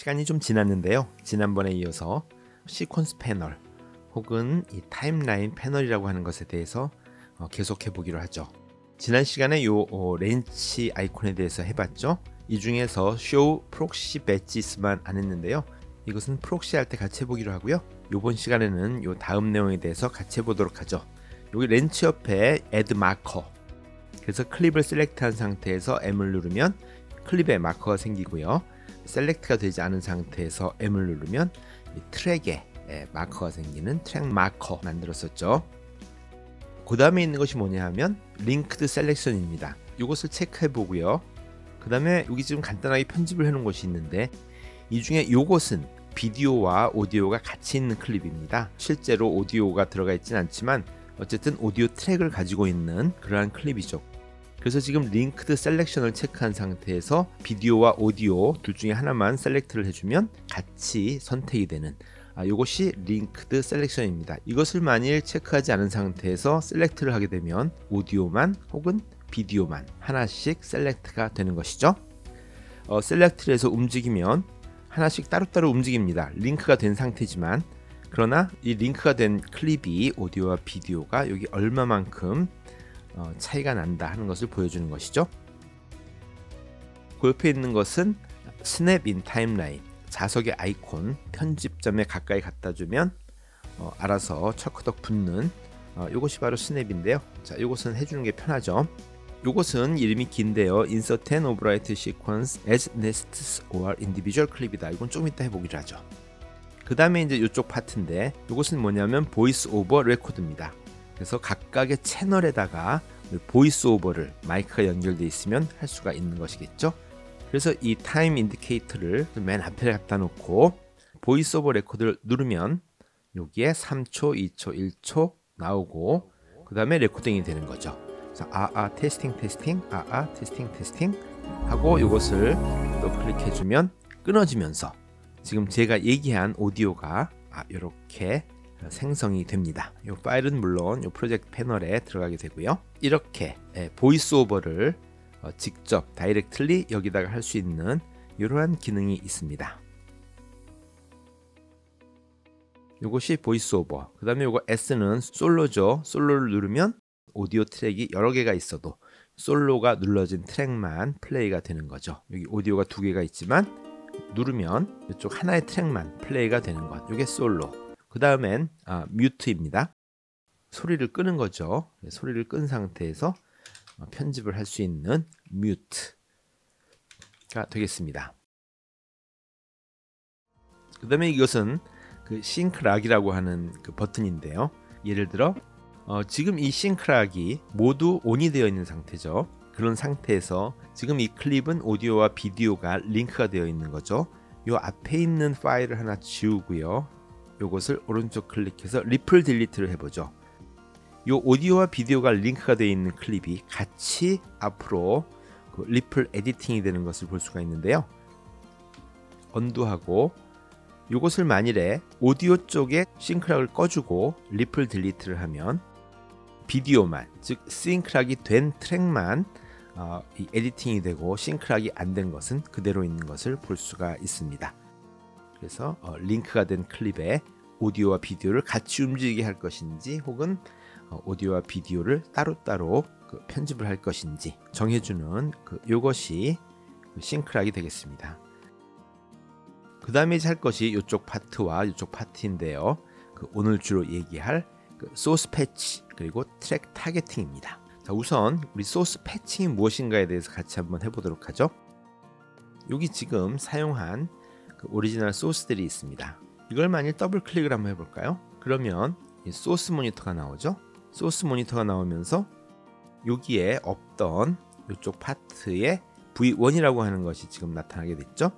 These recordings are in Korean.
시간이 좀 지났는데요. 지난번에 이어서 시퀀스 패널 혹은 이 타임라인 패널이라고 하는 것에 대해서 계속해 보기로 하죠. 지난 시간에 요 렌치 아이콘에 대해서 해봤죠. 이 중에서 show proxy badges만 안 했는데요. 이것은 프록시 할 때 같이 해보기로 하고요. 이번 시간에는 요 다음 내용에 대해서 같이 해보도록 하죠. 여기 렌치 옆에 add marker, 그래서 클립을 셀렉트한 상태에서 M을 누르면 클립에 마커가 생기고요. 셀렉트가 되지 않은 상태에서 M을 누르면 이 트랙에 마커가 생기는 트랙 마커 만들었었죠. 그 다음에 있는 것이 뭐냐 하면 링크드 셀렉션입니다. 이것을 체크해 보고요. 그 다음에 여기 지금 간단하게 편집을 해 놓은 것이 있는데, 이 중에 이것은 비디오와 오디오가 같이 있는 클립입니다. 실제로 오디오가 들어가 있진 않지만 어쨌든 오디오 트랙을 가지고 있는 그러한 클립이죠. 그래서 지금 링크드 셀렉션을 체크한 상태에서 비디오와 오디오 둘 중에 하나만 셀렉트를 해주면 같이 선택이 되는 이것이 링크드 셀렉션입니다. 이것을 만일 체크하지 않은 상태에서 셀렉트를 하게 되면 오디오만 혹은 비디오만 하나씩 셀렉트가 되는 것이죠. 셀렉트를 해서 움직이면 하나씩 따로따로 움직입니다. 링크가 된 상태지만, 그러나 이 링크가 된 클립이 오디오와 비디오가 여기 얼마만큼 차이가 난다 하는 것을 보여주는 것이죠. 그 옆에 있는 것은 스냅 인 타임라인, 자석의 아이콘 편집점에 가까이 갖다 주면 알아서 척커덕 붙는 이것이 바로 스냅인데요. 자, 이것은 해주는 게 편하죠. 이것은 이름이 긴데요. Insert an overwrite sequence as nests or individual clip이다. 이건 좀 이따 해보기로 하죠. 그 다음에 이제 이쪽 파트인데, 이것은 뭐냐면 보이스 오버 레코드입니다. 그래서 각각의 채널에다가 보이스 오버를 마이크가 연결되어 있으면 할 수가 있는 것이겠죠. 그래서 이 타임 인디케이터를 맨 앞에 갖다 놓고 보이스 오버 레코드를 누르면 여기에 3초, 2초, 1초 나오고, 그 다음에 레코딩이 되는 거죠. 그래서 테스팅 테스팅 하고 이것을 또 클릭해주면 끊어지면서 지금 제가 얘기한 오디오가 이렇게 생성이 됩니다. 이 파일은 물론 이 프로젝트 패널에 들어가게 되고요. 이렇게 보이스 오버를 직접 다이렉트리 여기다가 할 수 있는 이러한 기능이 있습니다. 이것이 보이스 오버. 그 다음에 이거 S는 솔로죠. 솔로를 누르면 오디오 트랙이 여러 개가 있어도 솔로가 눌러진 트랙만 플레이가 되는 거죠. 여기 오디오가 두 개가 있지만 누르면 이쪽 하나의 트랙만 플레이가 되는 것. 이게 솔로. 그 다음엔 뮤트입니다. 소리를 끄는 거죠. 소리를 끈 상태에서 편집을 할 수 있는 뮤트가 되겠습니다. 그 다음에 이것은 그 싱크락이라고 하는 그 버튼인데요. 예를 들어 지금 이 싱크락이 모두 온이 되어 있는 상태죠. 그런 상태에서 지금 이 클립은 오디오와 비디오가 링크가 되어 있는 거죠. 이 앞에 있는 파일을 하나 지우고요. 이것을 오른쪽 클릭해서 리플 딜리트를 해보죠. 이 오디오와 비디오가 링크가 되어 있는 클립이 같이 앞으로 그 리플 에디팅이 되는 것을 볼 수가 있는데요. 언두하고 이것을 만일에 오디오 쪽에 싱크락을 꺼주고 리플 딜리트를 하면 비디오만, 즉 싱크락이 된 트랙만 이 에디팅이 되고 싱크락이 안 된 것은 그대로 있는 것을 볼 수가 있습니다. 그래서 링크가 된 클립에 오디오와 비디오를 같이 움직이게 할 것인지 혹은 오디오와 비디오를 따로따로 편집을 할 것인지 정해주는 이것이 싱크락이 되겠습니다. 그 다음에 할 것이 이쪽 파트와 이쪽 파트인데요. 오늘 주로 얘기할 소스 패치 그리고 트랙 타겟팅입니다. 자, 우선 우리 소스 패칭이 무엇인가에 대해서 같이 한번 해보도록 하죠. 여기 지금 사용한 오리지널 소스들이 있습니다. 이걸 만일 더블 클릭을 한번 해볼까요? 그러면 이 소스 모니터가 나오죠. 소스 모니터가 나오면서 여기에 없던 이쪽 파트에 V1이라고 하는 것이 지금 나타나게 됐죠.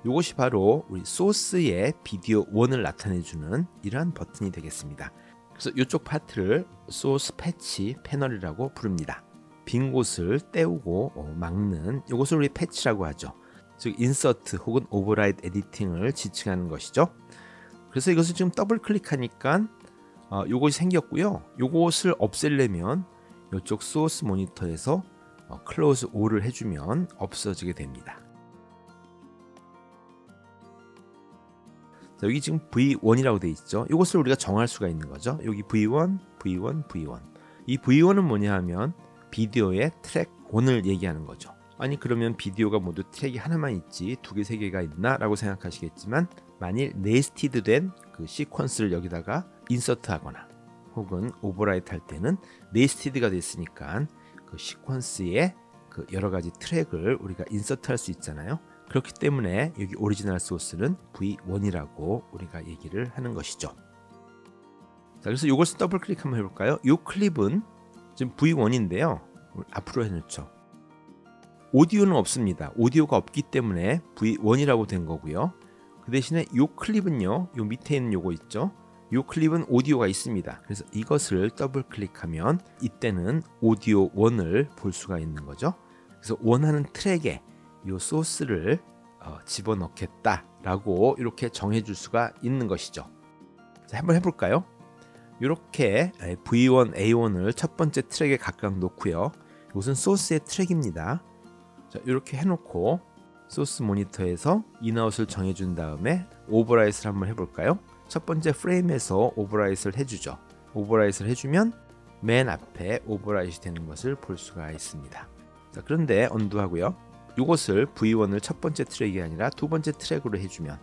이것이 바로 우리 소스의 비디오 1을 나타내주는 이러한 버튼이 되겠습니다. 그래서 이쪽 파트를 소스 패치 패널이라고 부릅니다. 빈 곳을 때우고 막는 이것을 우리 패치라고 하죠. 즉 인서트 혹은 오버라이드 에디팅을 지칭하는 것이죠. 그래서 이것을 지금 더블 클릭하니까 이것이 생겼고요. 이것을 없애려면 이쪽 소스 모니터에서 클로즈 all을 해주면 없어지게 됩니다. 자, 여기 지금 V1이라고 되어 있죠. 이것을 우리가 정할 수가 있는 거죠. 여기 V1, V1, V1. 이 V1은 뭐냐 하면 비디오의 트랙 1을 얘기하는 거죠. 아니 그러면 비디오가 모두 트랙이 하나만 있지 두 개, 세 개가 있나? 라고 생각하시겠지만 만일 네스티드 된 그 시퀀스를 여기다가 인서트 하거나 혹은 오버라이트 할 때는 네스티드가 됐으니까 그 시퀀스에 그 여러 가지 트랙을 우리가 인서트 할 수 있잖아요. 그렇기 때문에 여기 오리지널 소스는 V1이라고 우리가 얘기를 하는 것이죠. 자, 그래서 이것을 더블 클릭 한번 해볼까요? 이 클립은 지금 V1인데요. 앞으로 해놓죠. 오디오는 없습니다. 오디오가 없기 때문에 V1이라고 된 거고요. 그 대신에 이 클립은요. 이 밑에 있는 요거 있죠. 이 클립은 오디오가 있습니다. 그래서 이것을 더블 클릭하면 이때는 오디오 1을 볼 수가 있는 거죠. 그래서 원하는 트랙에 이 소스를 집어넣겠다라고 이렇게 정해줄 수가 있는 것이죠. 자, 한번 해볼까요? 이렇게 V1, A1을 첫 번째 트랙에 각각 놓고요. 이것은 소스의 트랙입니다. 자, 이렇게 해놓고 소스 모니터에서 인아웃을 정해준 다음에 오버라이트를 한번 해볼까요? 첫 번째 프레임에서 오버라이트를 해주죠. 오버라이트를 해주면 맨 앞에 오버라이트 되는 것을 볼 수가 있습니다. 자, 그런데 언두하고요. 이것을 V1을 첫 번째 트랙이 아니라 두 번째 트랙으로 해주면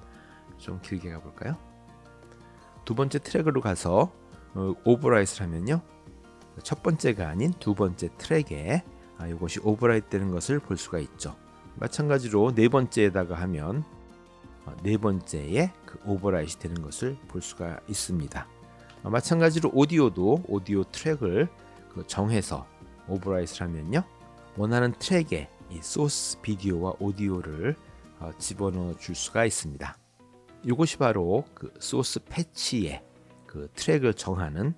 좀 길게 가볼까요? 두 번째 트랙으로 가서 오버라이트를 하면요. 첫 번째가 아닌 두 번째 트랙에 이것이 오버라이트 되는 것을 볼 수가 있죠. 마찬가지로 네 번째에다가 하면 네 번째에 그 오버라이트 되는 것을 볼 수가 있습니다. 마찬가지로 오디오도 오디오 트랙을 정해서 오버라이트를 하면요. 원하는 트랙에 이 소스 비디오와 오디오를 집어넣어 줄 수가 있습니다. 이것이 바로 그 소스 패치의 그 트랙을 정하는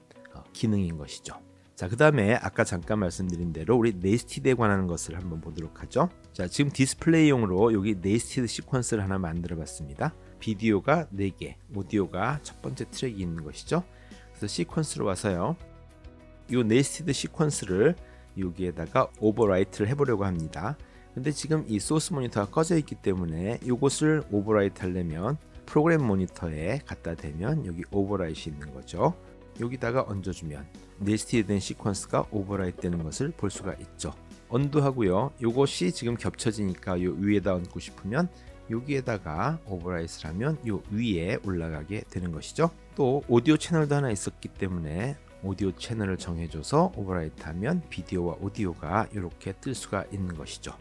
기능인 것이죠. 자, 그 다음에 아까 잠깐 말씀드린 대로 우리 네스티드에 관한 것을 한번 보도록 하죠. 자, 지금 디스플레이용으로 여기 네스티드 시퀀스를 하나 만들어 봤습니다. 비디오가 4개, 오디오가 첫 번째 트랙이 있는 것이죠. 그래서 시퀀스로 와서요. 이 네스티드 시퀀스를 여기에다가 오버라이트를 해보려고 합니다. 근데 지금 이 소스 모니터가 꺼져 있기 때문에 이것을 오버라이트 하려면 프로그램 모니터에 갖다 대면 여기 오버라이트 있는 거죠. 여기다가 얹어주면 네스티드 된 시퀀스가 오버라이트 되는 것을 볼 수가 있죠. 언두하고요. 이것이 지금 겹쳐지니까 요 위에다 얹고 싶으면 여기에다가 오버라이트를 하면 요 위에 올라가게 되는 것이죠. 또 오디오 채널도 하나 있었기 때문에 오디오 채널을 정해줘서 오버라이트 하면 비디오와 오디오가 이렇게 뜰 수가 있는 것이죠.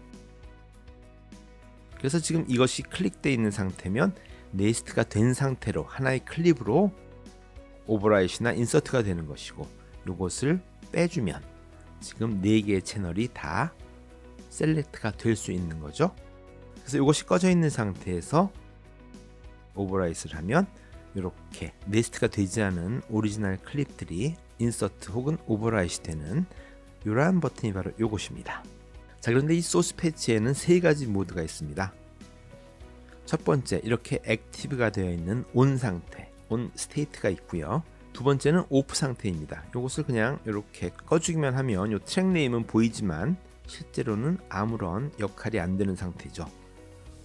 그래서 지금 이것이 클릭되어 있는 상태면 네스트가 된 상태로 하나의 클립으로 오버라이트나 인서트가 되는 것이고 이것을 빼주면 지금 4개의 채널이 다 셀렉트가 될 수 있는 거죠. 그래서 이것이 꺼져 있는 상태에서 오버라이트를 하면 이렇게 네스트가 되지 않은 오리지널 클립들이 인서트 혹은 오버라이트 되는 이러한 버튼이 바로 이것입니다. 자, 그런데 이 소스 패치에는 3가지 모드가 있습니다. 첫 번째, 이렇게 액티브가 되어 있는 온 상태, 온 스테이트가 있고요. 두 번째는 오프 상태입니다. 이것을 그냥 이렇게 꺼주기만 하면 이 트랙 네임은 보이지만 실제로는 아무런 역할이 안 되는 상태죠.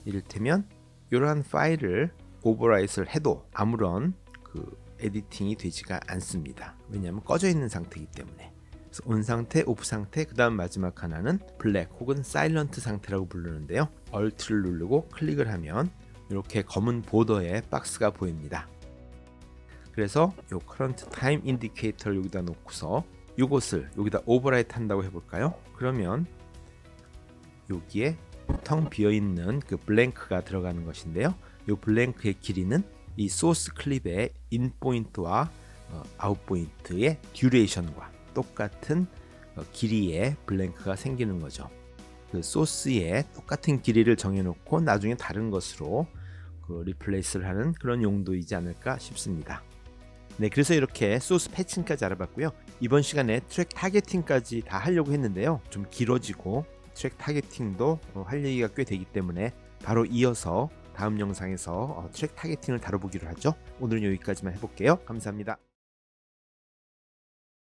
이를테면 이러한 파일을 오버라이트를 해도 아무런 그 에디팅이 되지가 않습니다. 왜냐하면 꺼져 있는 상태이기 때문에. 그래서 온 상태, 오프 상태, 그 다음 마지막 하나는 블랙 혹은 사일런트 상태라고 부르는데요. Alt를 누르고 클릭을 하면 이렇게 검은 보더의 박스가 보입니다. 그래서 이 current time indicator를 여기다 놓고서 이것을 여기다 오버라이트 한다고 해볼까요? 그러면 여기에 텅 비어있는 그 블랭크가 들어가는 것인데요. 이 블랭크의 길이는 이 소스 클립의 인 포인트와 아웃 포인트의 듀레이션과 똑같은 길이의 블랭크가 생기는 거죠. 그 소스에 똑같은 길이를 정해놓고 나중에 다른 것으로 그 리플레이스를 하는 그런 용도이지 않을까 싶습니다. 네, 그래서 이렇게 소스 패칭까지 알아봤고요. 이번 시간에 트랙 타겟팅까지 다 하려고 했는데요. 좀 길어지고 트랙 타겟팅도 할 얘기가 꽤 되기 때문에 바로 이어서 다음 영상에서 트랙 타겟팅을 다뤄보기로 하죠. 오늘은 여기까지만 해볼게요. 감사합니다.